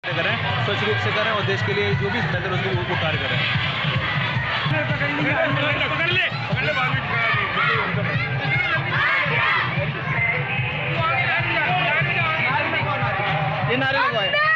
करें, स्वच्छ रूप से करें और देश के लिए जो भी बेहतर उसको वो कार्य करें। पकड़ ले ये नारे लगवाए।